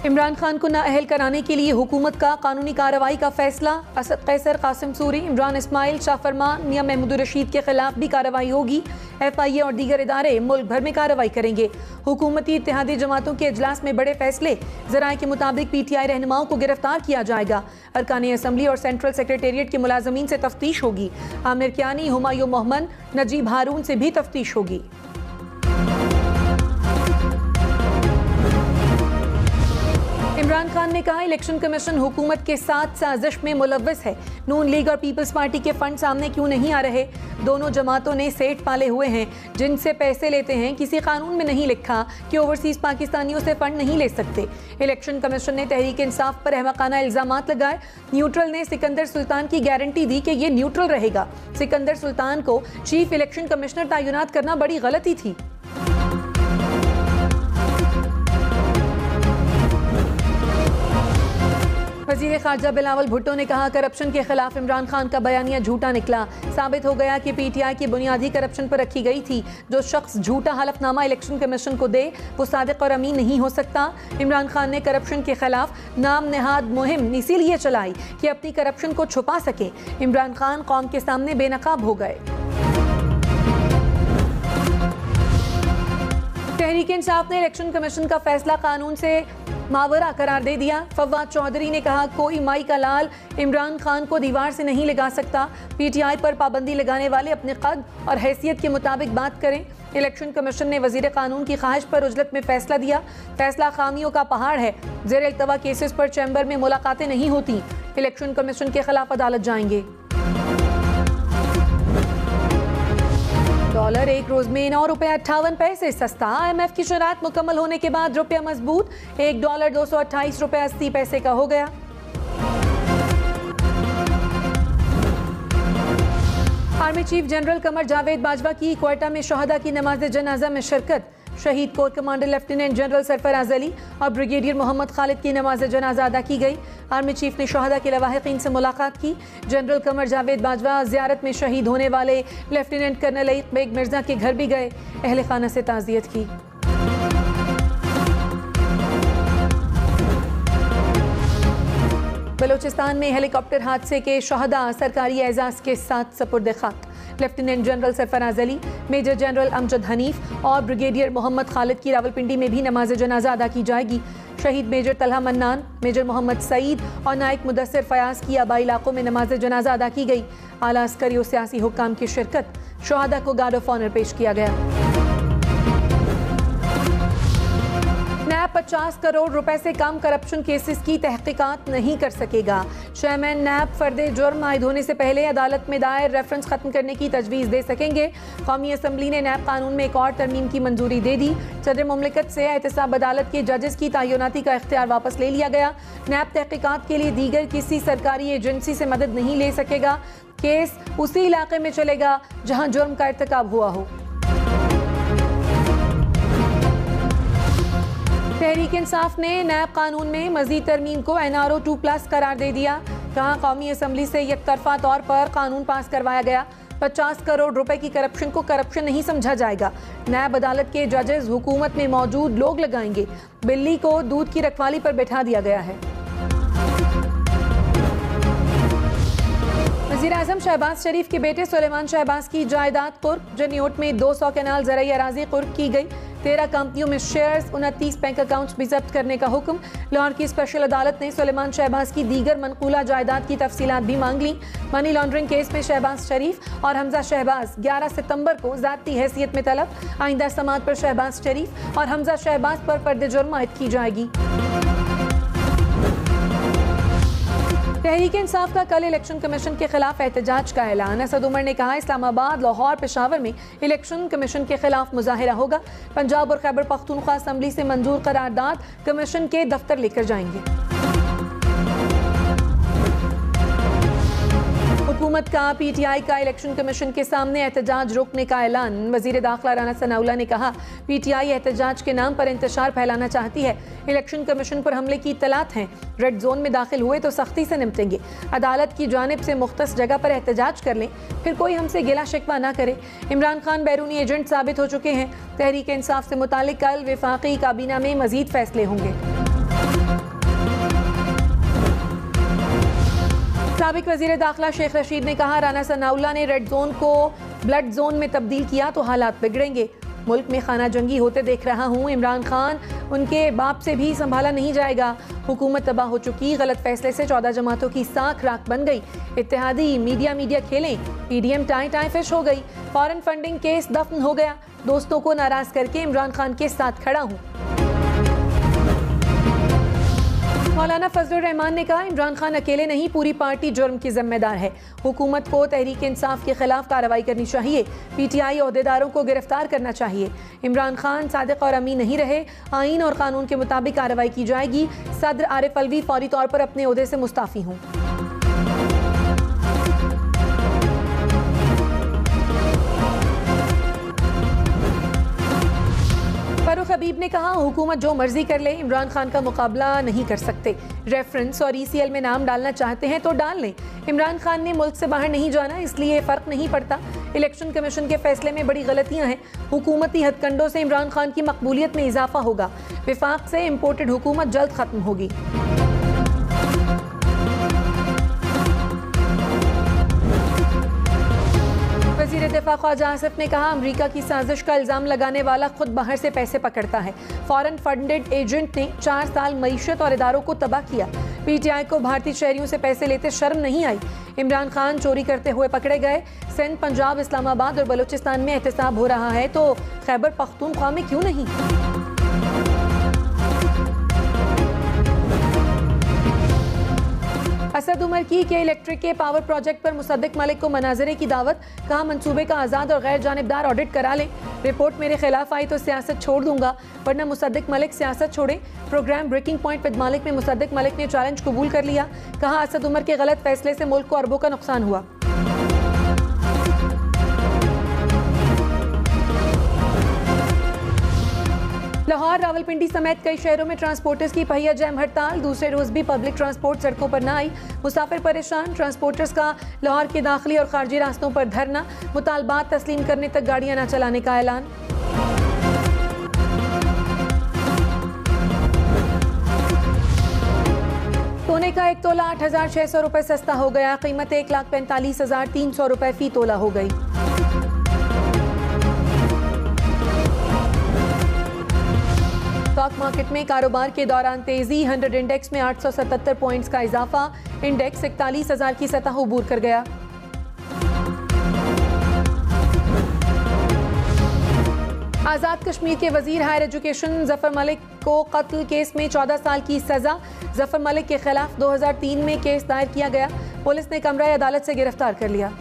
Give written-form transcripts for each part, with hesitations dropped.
इमरान खान को नाअहल कराने के लिए हुकूमत का कानूनी कार्रवाई का फैसला। असद कैसर, कासिम सूरी, इमरान इस्माइल, शाह फरमान, मियां महमूद रशीद के खिलाफ भी कार्रवाई होगी। FIA और दीगर इदारे मुल्क भर में कार्रवाई करेंगे। हुकूमती इत्तेहादी जमातों के इजलास में बड़े फैसले। ज़राए के मुताबिक PTI रहनुमाओं को गिरफ्तार किया जाएगा। अरकान असम्बली और सेंट्रल सेक्रेटेरिएट के मुलाजमीन से तफ्तीश होगी। आमिर कियानी, हुमायूं मोहम्मद, नजीब हारून से भी तफ्तीश होगी। इमरान खान ने कहा, इलेक्शन कमीशन हुकूमत के साथ साजिश में मुलव्वस है। नून लीग और पीपल्स पार्टी के फंड सामने क्यों नहीं आ रहे? दोनों जमातों ने सेठ पाले हुए हैं जिनसे पैसे लेते हैं। किसी कानून में नहीं लिखा कि ओवरसीज पाकिस्तानियों से फंड नहीं ले सकते। इलेक्शन कमीशन ने तहरीक इंसाफ पर अहमकाना इल्जामात लगाए। न्यूट्रल ने सिकंदर सुल्तान की गारंटी दी कि ये न्यूट्रल रहेगा। सिकंदर सुल्तान को चीफ इलेक्शन कमिश्नर तैनात करना बड़ी गलती थी। वज़ीर ख़ारजा बिलावल भुट्टो ने कहा, करप्शन के खिलाफ इमरान खान का बयानिया झूठा निकला। साबित हो गया कि PTI की बुनियादी करप्शन पर रखी गई थी। जो शख्स झूठा हलफनामा इलेक्शन कमीशन को दे वो सादिक और अमीन नहीं हो सकता। इमरान खान ने करप्शन के खिलाफ नाम नेहाद मुहिम इसीलिए चलाई कि अपनी करप्शन को छुपा सके। इमरान खान कौम के सामने बेनकाब हो गए। तहरीक इंसाफ ने इलेक्शन कमीशन का फैसला कानून से मावरा करार दे दिया। फवाद चौधरी ने कहा, कोई माई का लाल इमरान खान को दीवार से नहीं लगा सकता। PTI पर पाबंदी लगाने वाले अपने कद और हैसियत के मुताबिक बात करें। इलेक्शन कमीशन ने वजीर कानून की ख्वाहिश पर उजलत में फैसला दिया। फैसला खामियों का पहाड़ है। ज़ेर इल्तवा केसेस पर चैम्बर में मुलाकातें नहीं होती। इलेक्शन कमीशन के खिलाफ अदालत जाएंगे। डॉलर एक रोज में 9 रुपये 58 पैसे सस्ता। IMF की शरात मुकम्मल होने के बाद रुपया मजबूत। $1 228 रुपये 80 पैसे का हो गया। Army chief general Qamar Javed Bajwa की क्वेटा में शहदा की नमाज जनाजा में शिरकत। शहीद core commander lieutenant general Sarfaraz Ali और ब्रिगेडियर मोहम्मद खालिद की नमाज जनाजा अदा की गई। आर्मी चीफ ने शहदा के लवाहिकीन से मुलाकात की। जनरल कमर जावेद बाजवा ज़ियारत में शहीद होने वाले लेफ्टिनेंट कर्नल अईक बेग मिर्जा के घर भी गए। अहले खाना से ताज़ियत की। बलूचिस्तान में हेलीकॉप्टर हादसे के शहदा सरकारी एजाज के साथ सपुर्द खाक। Lieutenant general Sarfaraz Ali, major general Amjad Hanif और ब्रिगेडियर मोहम्मद खालिद की रावलपिंडी में भी नमाज जनाजा अदा की जाएगी। शहीद मेजर तलहा मन्नान, मेजर मोहम्मद सईद और नायक मुदस्सिर फयाज की आबाई इलाकों में नमाज जनाजा अदा की गई। आला अस्करी और सियासी हुक्काम की शिरकत। शहादा को गार्ड ऑफ ऑनर पेश किया गया। नैब 50 करोड़ रुपए से कम करप्शन केसेस की तहकीकात नहीं कर सकेगा। चेयरमैन नैब फर्दे जुर्म आयद होने से पहले अदालत में दायर रेफरेंस खत्म करने की तजवीज़ दे सकेंगे। कौमी असम्बली ने नैब कानून में एक और तरमीम की मंजूरी दे दी। सदर मुमलिकत से एहतसाब अदालत के जजेस की तैनाती का इख्तियार वापस ले लिया गया। नैब तहकीकात के लिए दीगर किसी सरकारी एजेंसी से मदद नहीं ले सकेगा। केस उसी इलाके में चलेगा जहां जुर्म का इर्तिकाब हुआ हो। तहरीक इंसाफ ने नैब कानून में मजीद तरमीम को NRO 2+ करार दे दिया। कहा, कौमी असम्बली से यकतरफा तौर पर कानून पास करवाया गया। 50 करोड़ रुपए की करप्शन को करप्शन नहीं समझा जाएगा। नैब अदालत के जजेस हुकूमत में मौजूद लोग लगाएंगे। बिल्ली को दूध की रखवाली पर बैठा दिया गया है। वज़ीर-ए-आज़म शहबाज शरीफ के बेटे सुलेमान शहबाज की जायदाद कुर्क। जन्योट में 200 कैनाल ज़राई अराज़ी कुर्क की गई। 13 कंपनियों में शेयर्स, 29 बैंक अकाउंट्स भी जब्त करने का हुक्म। लाहौर की स्पेशल अदालत ने सुलेमान शहबाज की दीगर मनकूला जायदाद की तफसीलात भी मांग ली। मनी लॉन्ड्रिंग केस में शहबाज शरीफ और हमजा शहबाज 11 सितंबर को ज़ाती हैसियत में तलब। आइंदा समात पर शहबाज शरीफ और हमजा शहबाज पर फर्द जुर्म आयद की जाएगी। तहरीक इंसाफ का कल इलेक्शन कमीशन के खिलाफ एहतजाज का ऐलान। असद उमर ने कहा, इस्लामाबाद, लाहौर, पेशावर में इलेक्शन कमीशन के खिलाफ मुजाहिरा होगा। पंजाब और खैबर पख्तूनख्वा असम्बली से मंजूर करारदाद कमीशन के दफ्तर लेकर जाएंगे। हुकूमत का PTI का इलेक्शन कमीशन के सामने एहतजाज रोकने का ऐलान। वजीर दाखिला राना सनाउल्लाह ने कहा, PTI एहतजाज के नाम पर इंतशार फैलाना चाहती है। इलेक्शन कमीशन पर हमले की इत्तलात हैं। रेड जोन में दाखिल हुए तो सख्ती से निपटेंगे। अदालत की जानिब से मुख्तस जगह पर एहतजाज कर लें, फिर कोई हमसे गिला शिकवा ना करे। इमरान खान बैरूनी एजेंट साबित हो चुके हैं। तहरीक इंसाफ से मुतालिक कल वफाकी काबीना में मजीद फैसले होंगे। साबिक वजीर दाखिला शेख रशीद ने कहा, राना सनाउल्लाह ने रेड जोन को ब्लड जोन में तब्दील किया तो हालात बिगड़ेंगे। मुल्क में खाना जंगी होते देख रहा हूँ। इमरान खान उनके बाप से भी संभाला नहीं जाएगा। हुकूमत तबाह हो चुकी। गलत फैसले से 14 जमातों की साख राख बन गई। इत्तेहादी मीडिया खेलें। पीडीएम टाई फिश हो गई। फॉरेन फंडिंग केस दफन हो गया। दोस्तों को नाराज करके इमरान खान के साथ खड़ा हूँ। मौलाना फजलुर रहमान ने कहा, इमरान खान अकेले नहीं, पूरी पार्टी जुर्म की जिम्मेदार है। हुकूमत को तहरीक इंसाफ के खिलाफ कार्रवाई करनी चाहिए। पीटीआई ओहदेदारों को गिरफ्तार करना चाहिए। इमरान खान सादिक और अमीन नहीं रहे। आईन और कानून के मुताबिक कार्रवाई की जाएगी। सदर आरिफ अलवी फौरी तौर पर अपने ओहदे से मुस्ताफी हूँ। फारूक हबीब ने कहा, हुकूमत जो मर्जी कर ले, इमरान खान का मुकाबला नहीं कर सकते। रेफरेंस और ईसीएल में नाम डालना चाहते हैं तो डाल लें। इमरान खान ने मुल्क से बाहर नहीं जाना, इसलिए फर्क नहीं पड़ता। इलेक्शन कमीशन के फैसले में बड़ी गलतियां हैं। हुकूमती हथकंडों से इमरान खान की मकबूलियत में इजाफा होगा। विफाक से इम्पोर्टेड हुकूमत जल्द खत्म होगी। वज़ीर दिफा ख्वाजा आसिफ ने कहा, अमरीका की साजिश का इल्ज़ाम लगाने वाला खुद बाहर से पैसे पकड़ता है। फॉरेन फंडेड एजेंट ने 4 साल मईशत और इदारों को तबाह किया। पीटीआई को भारतीय शहरियों से पैसे लेते शर्म नहीं आई। इमरान खान चोरी करते हुए पकड़े गए। सिंध, पंजाब, इस्लामाबाद और बलूचिस्तान में एहतसाब हो रहा है तो खैबर पख्तूनख्वा में क्यों नहीं? असद उमर की के इलेक्ट्रिक के पावर प्रोजेक्ट पर मुसद्दिक मलिक को मनाजरे की दावत। कहा, मंसूबे का आज़ाद और गैर जानिबदार ऑडिट करा लें। रिपोर्ट मेरे खिलाफ आई तो सियासत छोड़ दूंगा, वरना मुसद्दिक मलिक सियासत छोड़े। प्रोग्राम ब्रेकिंग पॉइंट विद मालिक में मुसद्दिक मलिक ने चैलेंज कबूल कर लिया। कहा, असद उमर के गलत फैसले से मुल्क को अरबों का नुकसान हुआ। लाहौर, रावलपिंडी समेत कई शहरों में ट्रांसपोर्टर्स की पहिया जैम हड़ताल। दूसरे रोज भी पब्लिक ट्रांसपोर्ट सड़कों पर न आई। मुसाफिर परेशान। ट्रांसपोर्टर्स का लाहौर के दाखिली और खारजी रास्तों पर धरना। मुतालबात तस्लीम करने तक गाड़ियां न चलाने का ऐलान। सोने का 1 तोला 8,600 रुपए सस्ता हो गया। कीमत 1,45,300 रुपए फी तोला हो गई। स्टॉक मार्केट में कारोबार के दौरान तेजी। 100 इंडेक्स में 877 पॉइंट्स का इजाफा। इंडेक्स 41,000 की सतह उबूर कर गया। आज़ाद कश्मीर के वजीर हायर एजुकेशन जफर मलिक को कत्ल केस में 14 साल की सजा। जफर मलिक के खिलाफ 2003 में केस दायर किया गया। पुलिस ने कमरा अदालत से गिरफ्तार कर लिया।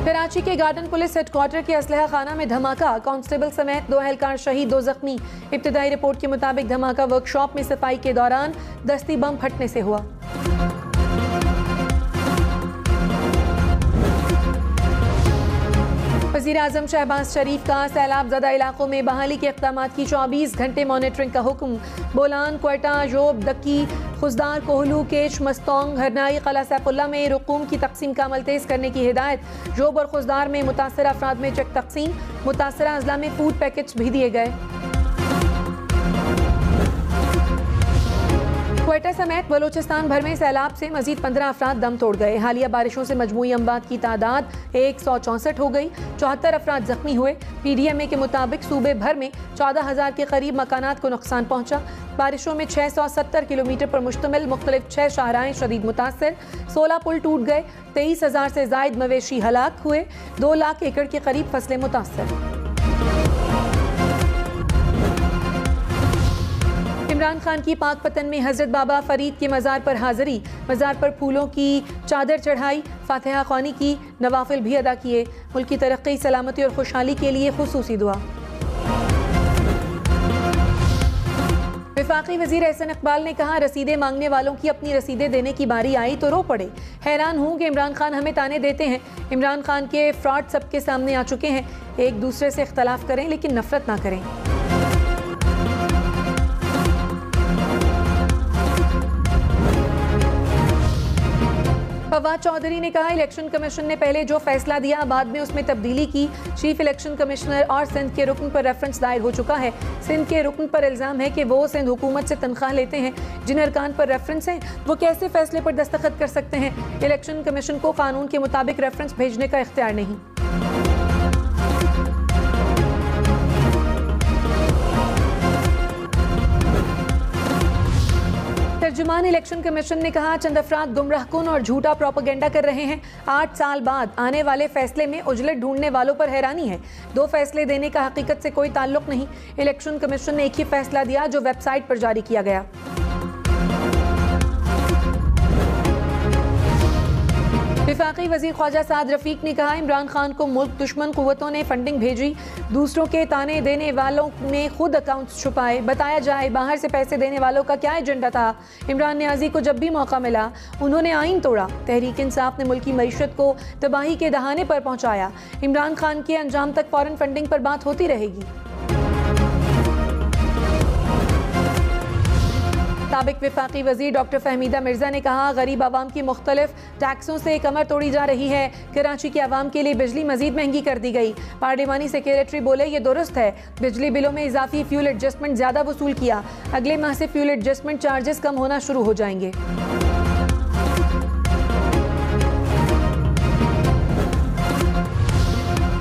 कराची के गार्डन पुलिस हेडक्वार्टर के असलहा खाना में धमाका। कांस्टेबल समेत 2 एहलकार शहीद, 2 जख्मी। इब्तिदाई रिपोर्ट के मुताबिक धमाका वर्कशॉप में सफाई के दौरान दस्ती बम फटने से हुआ। वज़ीर आज़म शहबाज शरीफ का सैलाब ज़दा इलाकों में बहाली के इक़दाम की 24 घंटे मॉनिटरिंग का हुक्म। बोलान, क्वेटा, जोब, दक्की, खुजदार, कोहलू, केच, मस्तोंग, हरनाई, कला सैफुल्ला में रुकूम की तकसीम का अमल तेज़ करने की हिदायत। जोब और खुजदार में मुतासर अफराद में चेक तकसीम। मुतासरा अजला में फूड पैकेट्स भी दिए गए। क्वेटा समेत बलूचिस्तान भर में सैलाब से मजीद 15 अफराद दम तोड़ गए। हालिया बारिशों से मजमूई अमवात की तादाद 164 हो गई। 74 अफराद जख्मी हुए। PDMA के मुताबिक सूबे भर में 14,000 के करीब मकानात को नुकसान पहुंचा। बारिशों में 670 किलोमीटर पर मुश्तमिल मुख्तलिफ 6 शाहराएं शदीद मुतासर। 16 पुल टूट गए। 23,000 से जायद मवेशी हलाक हुए। 2 लाख एकड़ के करीब फसलें मुतासर। इमरान खान की पाक पतन में हजरत बाबा फरीद के मज़ार पर हाज़िरी। मज़ार पर फूलों की चादर चढ़ाई, फातिहा ख्वानी की, नवाफिल भी अदा किए। मुल्क की तरक्की, सलामती और खुशहाली के लिए खुसूसी दुआ। वफाकी वज़ीर एहसन इकबाल ने कहा, रसीदें मांगने वालों की अपनी रसीदें देने की बारी आई तो रो पड़े। हैरान हूँ कि इमरान खान हमें ताने देते हैं। इमरान खान के फ्रॉड सबके सामने आ चुके हैं। एक दूसरे से इख्तलाफ करें लेकिन नफरत ना करें। फवाद चौधरी ने कहा, इलेक्शन कमीशन ने पहले जो फैसला दिया बाद में उसमें तब्दीली की। चीफ इलेक्शन कमिश्नर और सिंध के रुकन पर रेफरेंस दायर हो चुका है। सिंध के रुकन पर इल्ज़ाम है कि वो सिंध हुकूमत से तनख्वाह लेते हैं। जिन अरकान पर रेफरेंस है वो कैसे फैसले पर दस्तखत कर सकते हैं? इलेक्शन कमीशन को कानून के मुताबिक रेफरेंस भेजने का इख्तियार नहीं। तर्जुमान इलेक्शन कमीशन ने कहा, चंद अफराद गुमराहकुन और झूठा प्रोपेगेंडा कर रहे हैं। 8 साल बाद आने वाले फैसले में उजलत ढूंढने वालों पर हैरानी है। 2 फैसले देने का हकीकत से कोई ताल्लुक नहीं। इलेक्शन कमीशन ने एक ही फैसला दिया जो वेबसाइट पर जारी किया गया। वफाकी वज़ीर ख्वाजा साद रफीक ने कहा, इमरान खान को मुल्क दुश्मन कुव्वतों ने फंडिंग भेजी। दूसरों के ताने देने वालों ने खुद अकाउंट्स छुपाए। बताया जाए बाहर से पैसे देने वालों का क्या एजेंडा था? इमरान नियाजी को जब भी मौका मिला उन्होंने आइन तोड़ा। तहरीक इंसाफ ने मुल्की मईशत को तबाही के दहाने पर पहुंचाया। इमरान खान के अंजाम तक फॉरेन फंडिंग पर बात होती रहेगी। साबिक वफाकी वज़ीर डॉक्टर फहमीदा मिर्ज़ा ने कहा, गरीब आवाम की मुख्तलिफ टैक्सों से कमर तोड़ी जा रही है। कराची की आवाम के लिए बिजली मजीद महंगी कर दी गई। पार्लिमानी सेक्रेटरी बोले, ये दुरुस्त है। बिजली बिलों में इजाफी फ्यूल एडजस्टमेंट ज़्यादा वसूल किया। अगले माह से फ्यूल एडजस्टमेंट चार्जेस कम होना शुरू हो जाएंगे।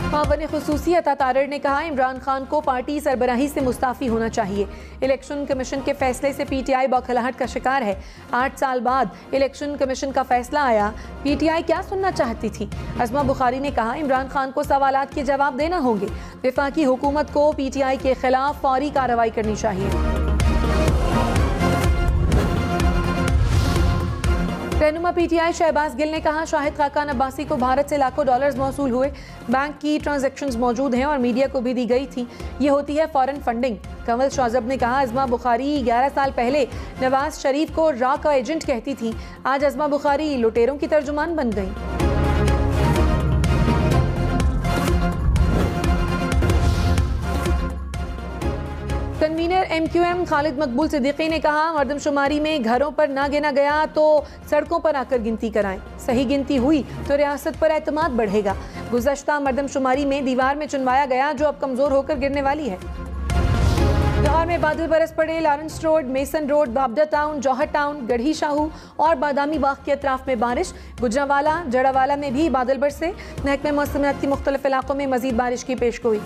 मावन खुसूसी अता तारड़ ने कहा, इमरान खान को पार्टी सरबराही से मुस्ताफ़ी होना चाहिए। इलेक्शन कमीशन के फैसले से पीटीआई बौखलाहट का शिकार है। 8 साल बाद इलेक्शन कमीशन का फैसला आया। पीटीआई क्या सुनना चाहती थी? अज़मा बुखारी ने कहा, इमरान खान को सवालात के जवाब देना होंगे। वफाकी हुकूमत को पीटीआई के खिलाफ फौरी कार्रवाई करनी चाहिए। रहनुमा पीटीआई शहबाज गिल ने कहा, शाहिद खाकान अब्बासी को भारत से लाखों डॉलर्स मौसूल हुए। बैंक की ट्रांजैक्शंस मौजूद हैं और मीडिया को भी दी गई थी। ये होती है फॉरेन फंडिंग। कंवल शाजब ने कहा, अज़मा बुखारी 11 साल पहले नवाज शरीफ को रॉ का एजेंट कहती थी। आज अज़मा बुखारी लुटेरों की तर्जुमान बन गई। कन्वीनर MQM खालिद मकबूल सिद्दीकी ने कहा, मरदमशुमारी में घरों पर ना गिना गया तो सड़कों पर आकर गिनती कराएं। सही गिनती हुई तो रियासत पर एतमाद बढ़ेगा। गुज़श्ता मरदमशुमारी में दीवार में चुनवाया गया जो अब कमजोर होकर गिरने वाली है। लाहौर में बादल बरस पड़े। लॉरेंस रोड, मेसन रोड, बाबदा टाउन, जौहर टाउन, गढ़ी शाहू और बादामी बाग के अतराफ में बारिश। गुजरावाला, जड़ावाला में भी बादल बरसे। महकमे मौसमियात की मुख्तलिफ इलाकों में मजीद बारिश की पेशगोई।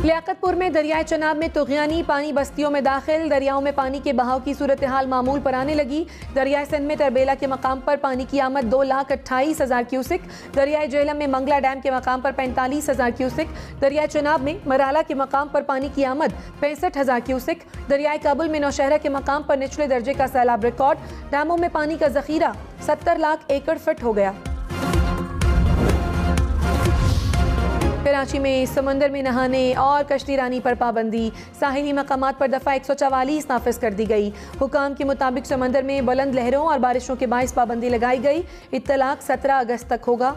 लियाकतपुर में दरियाए चनाब में तुग़यानी पानी बस्तियों में दाखिल। दरियाओं में पानी के बहाव की सूरत हाल मामूल पर आने लगी। दरियाए सिंध में तरबेला के मकाम पर पानी की आमद 2,28,000 क्यूसिक। दरियाए जेहलम में मंगला डैम के मकाम पर 45,000 क्यूसिक। दरियाए चनाब में मराला के मकाम पर पानी की आमद 65,000 क्यूसिक। दरियाए काबुल में नौशहरा के मकाम पर निचले दर्जे का सैलाब रिकॉर्ड। डैमों में पानी का जखीरा 70 लाख एकड़ फीट हो गया। कराची में समंदर में नहाने और कश्ती रानी पर पाबंदी। साहिली मकामात पर दफ़ा 144 नाफिज कर दी गई। हुकाम के मुताबिक समंदर में बुलंद लहरों और बारिशों के बाइस पाबंदी लगाई गई। इत्तलाक 17 अगस्त तक होगा।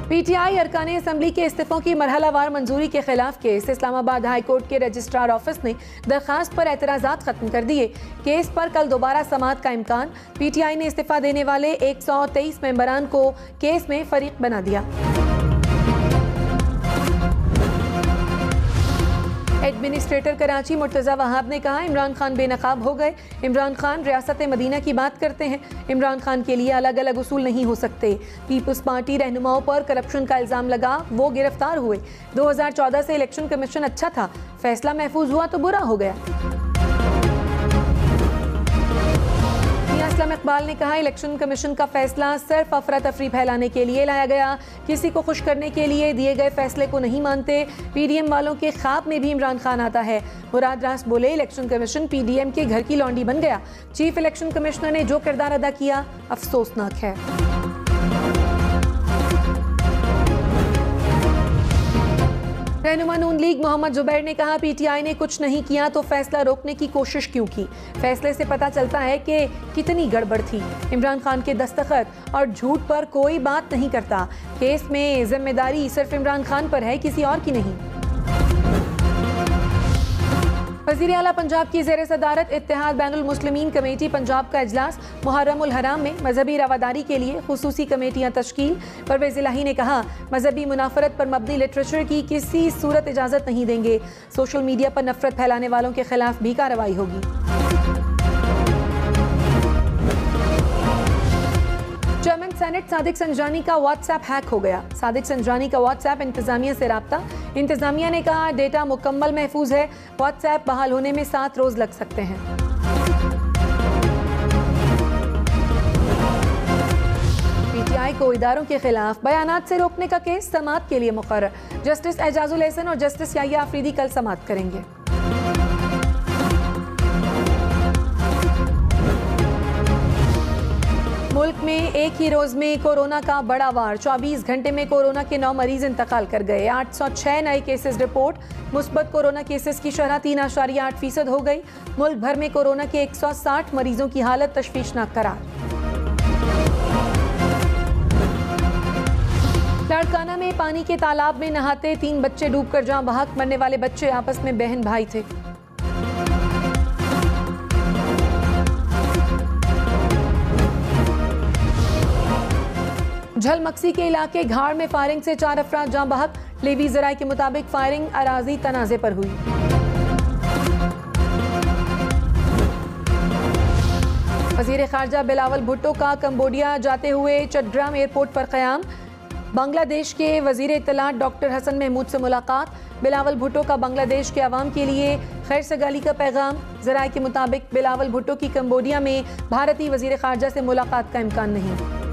पीटीआई अरकान असम्बली के इस्तीफों की मरहलावार मंजूरी के खिलाफ केस। इस्लामाबाद हाई कोर्ट के रजिस्ट्रार ऑफिस ने दरखास्त पर एतराज़ात खत्म कर दिए। केस पर कल दोबारा समाअत का इम्कान। पीटीआई ने इस्तीफा देने वाले 123 मेंबरान को केस में फरीक बना दिया। एडमिनिस्ट्रेटर कराची मुर्तज़ा वहाब ने कहा, इमरान खान बेनकाब हो गए। इमरान खान रियासत मदीना की बात करते हैं। इमरान खान के लिए अलग अलग उसूल नहीं हो सकते। पीपल्स पार्टी रहनुमाओं पर करप्शन का इल्ज़ाम लगा, वो गिरफ्तार हुए। 2014 से इलेक्शन कमीशन अच्छा था, फैसला महफूज हुआ तो बुरा हो गया। असलम इकबाल ने कहा, इलेक्शन कमीशन का फैसला सिर्फ अफरा तफरी फैलाने के लिए लाया गया। किसी को खुश करने के लिए दिए गए फैसले को नहीं मानते। PDM वालों के ख्वाब में भी इमरान खान आता है। मुराद रास बोले, इलेक्शन कमीशन PDM के घर की लौंडी बन गया। चीफ इलेक्शन कमिश्नर ने जो किरदार अदा किया अफसोसनाक है। रहनुमा नून लीग मोहम्मद जुबैर ने कहा, PTI ने कुछ नहीं किया तो फैसला रोकने की कोशिश क्यों की? फैसले से पता चलता है कि कितनी गड़बड़ थी। इमरान खान के दस्तखत और झूठ पर कोई बात नहीं करता। केस में जिम्मेदारी सिर्फ इमरान खान पर है, किसी और की नहीं। वज़ीर आला पंजाब की ज़ेर सदारत इत्तेहाद बैनुल मुस्लिमीन कमेटी पंजाब का इजलास मुहर्रमुल हराम में मजहबी रवादारी के लिए खुसूसी कमेटियाँ तश्कील। परवेज़ इलाही ने कहा, मजहबी मुनाफरत पर मबनी लिटरेचर की किसी सूरत इजाज़त नहीं देंगे। सोशल मीडिया पर नफरत फैलाने वालों के खिलाफ भी कार्रवाई होगी। चेयरमैन सेनेट सादिक संजानी का व्हाट्सएप हैक हो गया। सादिक संजानी का व्हाट्सएप इंतजामिया से राब्ता। इंतजामिया ने कहा, डेटा मुकम्मल महफूज है, व्हाट्सएप बहाल होने में 7 रोज लग सकते हैं। पीटीआई को इदारों के खिलाफ बयानात से रोकने का केस समाअत के लिए मुकर्रर। जस्टिस एजाजुल एहसन और जस्टिस याहिया आफरीदी कल समाअत करेंगे। मुल्क में एक ही रोज में कोरोना का बड़ा वार। 24 घंटे में कोरोना के 9 मरीज इंतकाल कर गए। 806 नए केसेस रिपोर्ट। मुस्बत कोरोना केसेस की शरह 3.8% हो गई। मुल्क भर में कोरोना के 160 मरीजों की हालत तशवीशनाक करार। लाड़काना में पानी के तालाब में नहाते 3 बच्चे डूबकर जाँ बहक। मरने वाले बच्चे आपस में बहन भाई थे। झलमक्सी के इलाके घाड़ में फायरिंग से 4 अफराद जाँ बहक। लेवी जराए के मुताबिक फायरिंग अराजी तनाजे पर हुई। वज़ीर खारजा बिलावल भुट्टो का कंबोडिया जाते हुए चट्टग्राम एयरपोर्ट पर क़याम। बांग्लादेश के वज़ीर इत्तलात डॉक्टर हसन महमूद से मुलाकात। बिलावल भुट्टो का बांग्लादेश के अवाम के लिए खैर सगाली का पैगाम। जराए के मुताबिक बिलावल भुट्टो की कंबोडिया में भारतीय वज़ीर खारजा से मुलाकात का इम्कान नहीं।